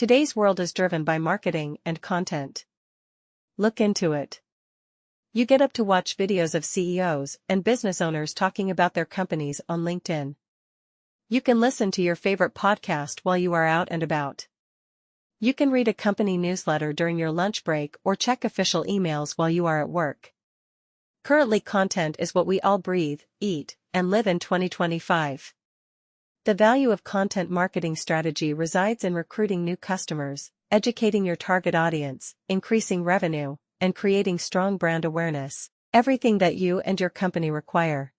Today's world is driven by marketing and content. Look into it. You get up to watch videos of CEOs and business owners talking about their companies on LinkedIn. You can listen to your favorite podcast while you are out and about. You can read a company newsletter during your lunch break or check official emails while you are at work. Currently, content is what we all breathe, eat, and live in 2025. The value of content marketing strategy resides in recruiting new customers, educating your target audience, increasing revenue, and creating strong brand awareness, everything that you and your company require.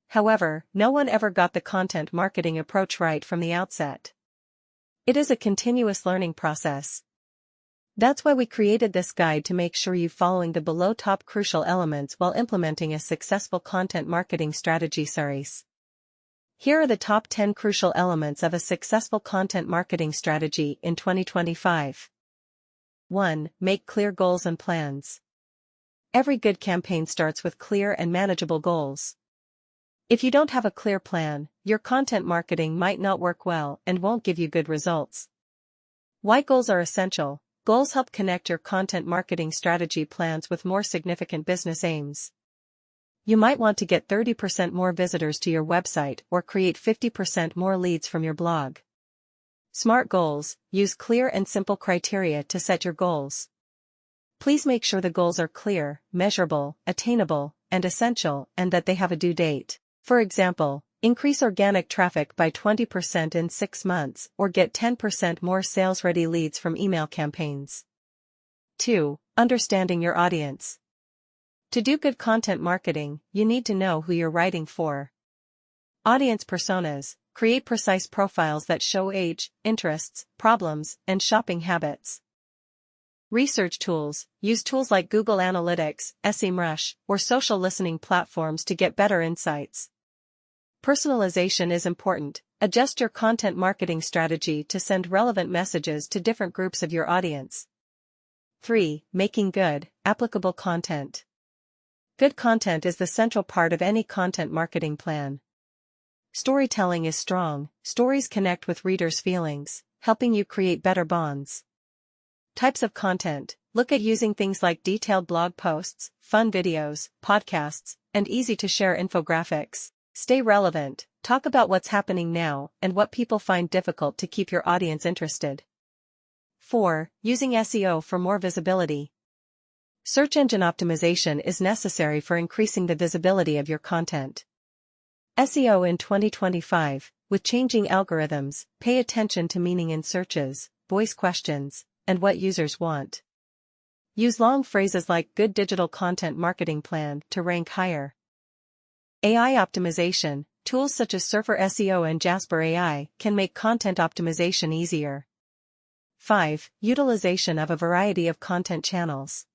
However, no one ever got the content marketing approach right from the outset. It is a continuous learning process. That's why we created this guide to make sure you're following the below top crucial elements while implementing a successful content marketing strategy series. Here are the top 10 crucial elements of a successful content marketing strategy in 2025. 1. Make clear goals and plans. Every good campaign starts with clear and manageable goals. If you don't have a clear plan, your content marketing might not work well and won't give you good results. Why goals are essential. Goals help connect your content marketing strategy plans with more significant business aims. You might want to get 30% more visitors to your website or create 50% more leads from your blog. Smart goals. Use clear and simple criteria to set your goals. Please make sure the goals are clear, measurable, attainable, and essential, and that they have a due date. For example, increase organic traffic by 20% in 6 months or get 10% more sales-ready leads from email campaigns. 2. Understanding your audience. To do good content marketing, you need to know who you're writing for. Audience personas. Create precise profiles that show age, interests, problems, and shopping habits. Research tools. Use tools like Google Analytics, SEMrush, or social listening platforms to get better insights. Personalization is important. Adjust your content marketing strategy to send relevant messages to different groups of your audience. 3. Making good, applicable content. Good content is the central part of any content marketing plan. Storytelling is strong. Stories connect with readers' feelings, helping you create better bonds. Types of content. Look at using things like detailed blog posts, fun videos, podcasts, and easy-to-share infographics. Stay relevant. Talk about what's happening now and what people find difficult to keep your audience interested. 4. Using SEO for more visibility. Search engine optimization is necessary for increasing the visibility of your content. SEO in 2025, with changing algorithms, pay attention to meaning in searches, voice questions, and what users want. Use long phrases like good digital content marketing plan to rank higher. AI optimization. Tools such as Surfer SEO and Jasper AI can make content optimization easier. 5. Utilization of a variety of content channels.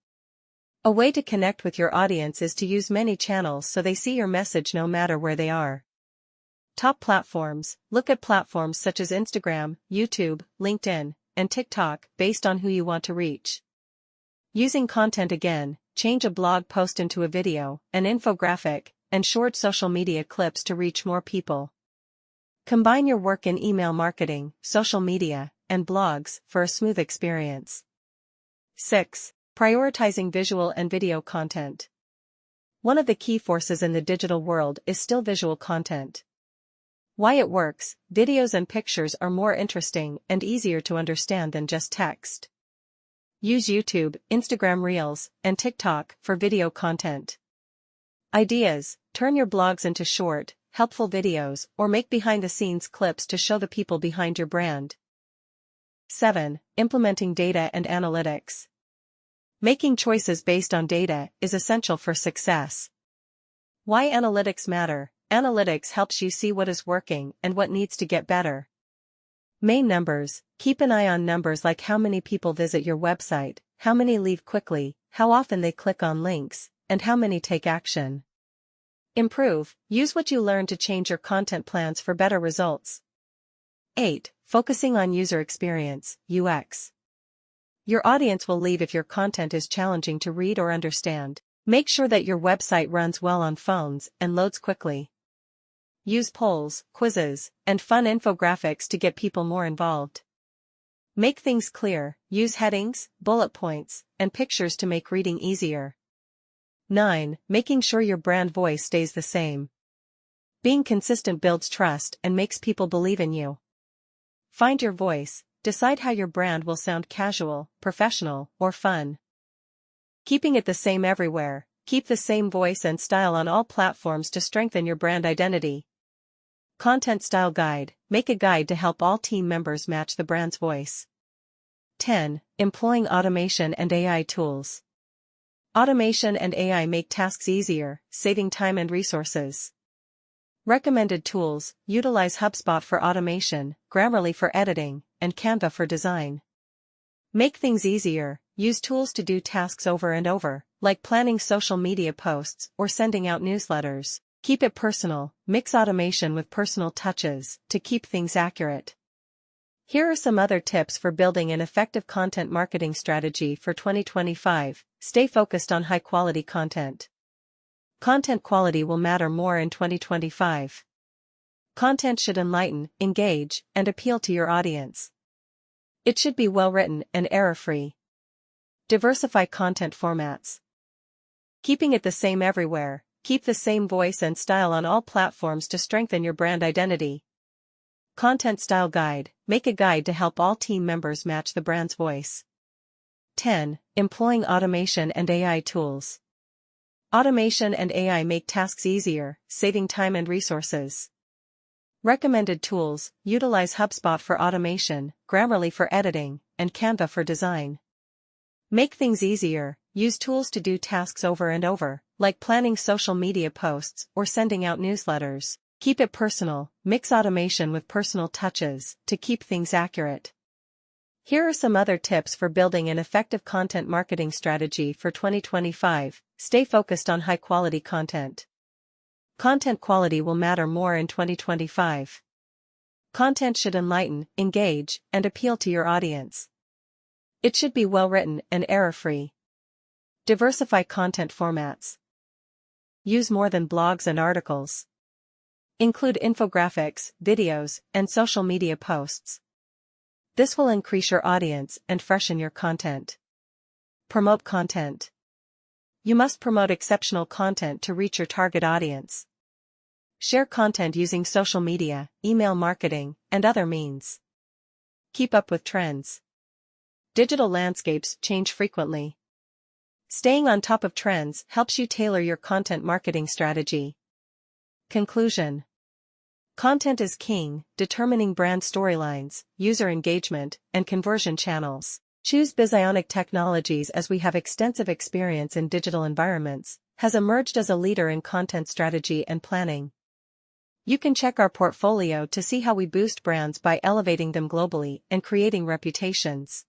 A way to connect with your audience is to use many channels so they see your message no matter where they are. Top platforms. Look at platforms such as Instagram, YouTube, LinkedIn, and TikTok based on who you want to reach. Using content again. Change a blog post into a video, an infographic, and short social media clips to reach more people. Combine your work in email marketing, social media, and blogs for a smooth experience. 6. Prioritizing visual and video content. One of the key forces in the digital world is still visual content. Why it works. Videos and pictures are more interesting and easier to understand than just text. Use YouTube, Instagram Reels, and TikTok for video content. Ideas. Turn your blogs into short, helpful videos or make behind-the-scenes clips to show the people behind your brand. 7. Implementing data and analytics. Making choices based on data is essential for success. Why analytics matter. Analytics helps you see what is working and what needs to get better. Main numbers. Keep an eye on numbers like how many people visit your website, how many leave quickly, how often they click on links, and how many take action. Improve. Use what you learn to change your content plans for better results. 8. Focusing on user experience, UX. Your audience will leave if your content is challenging to read or understand. Make sure that your website runs well on phones and loads quickly. Use polls, quizzes, and fun infographics to get people more involved. Make things clear, use headings, bullet points, and pictures to make reading easier. 9. Making sure your brand voice stays the same. Being consistent builds trust and makes people believe in you. Find your voice, decide how your brand will sound: casual, professional, or fun. Keeping it the same everywhere. Keep the same voice and style on all platforms to strengthen your brand identity. Content Style Guide. Make a guide to help all team members match the brand's voice. 10. Employing automation and AI tools. Automation and AI make tasks easier, saving time and resources. Recommended tools: utilize HubSpot for automation, Grammarly for editing, and Canva for design. Make things easier. Use tools to do tasks over and over, like planning social media posts or sending out newsletters. Keep it personal. Mix automation with personal touches to keep things accurate. Here are some other tips for building an effective content marketing strategy for 2025. Stay focused on high-quality content. Content quality will matter more in 2025. Content should enlighten, engage, and appeal to your audience. It should be well-written and error-free. Diversify content formats. Keeping it the same everywhere. Keep the same voice and style on all platforms to strengthen your brand identity. Content Style Guide. Make a guide to help all team members match the brand's voice. 10. Employing automation and AI tools. Automation and AI make tasks easier, saving time and resources. Recommended tools: utilize HubSpot for automation, Grammarly for editing, and Canva for design. Make things easier. Use tools to do tasks over and over, like planning social media posts or sending out newsletters. Keep it personal. Mix automation with personal touches to keep things accurate. Here are some other tips for building an effective content marketing strategy for 2025. Stay focused on high-quality content. Content quality will matter more in 2025. Content should enlighten, engage, and appeal to your audience. It should be well-written and error-free. Diversify content formats. Use more than blogs and articles. Include infographics, videos, and social media posts. This will increase your audience and freshen your content. Promote content. You must promote exceptional content to reach your target audience. Share content using social media, email marketing, and other means. Keep up with trends. Digital landscapes change frequently. Staying on top of trends helps you tailor your content marketing strategy. Conclusion. Content is king, determining brand storylines, user engagement, and conversion channels. Choose Bizionic Technologies, as we have extensive experience in digital environments, has emerged as a leader in content strategy and planning. You can check our portfolio to see how we boost brands by elevating them globally and creating reputations.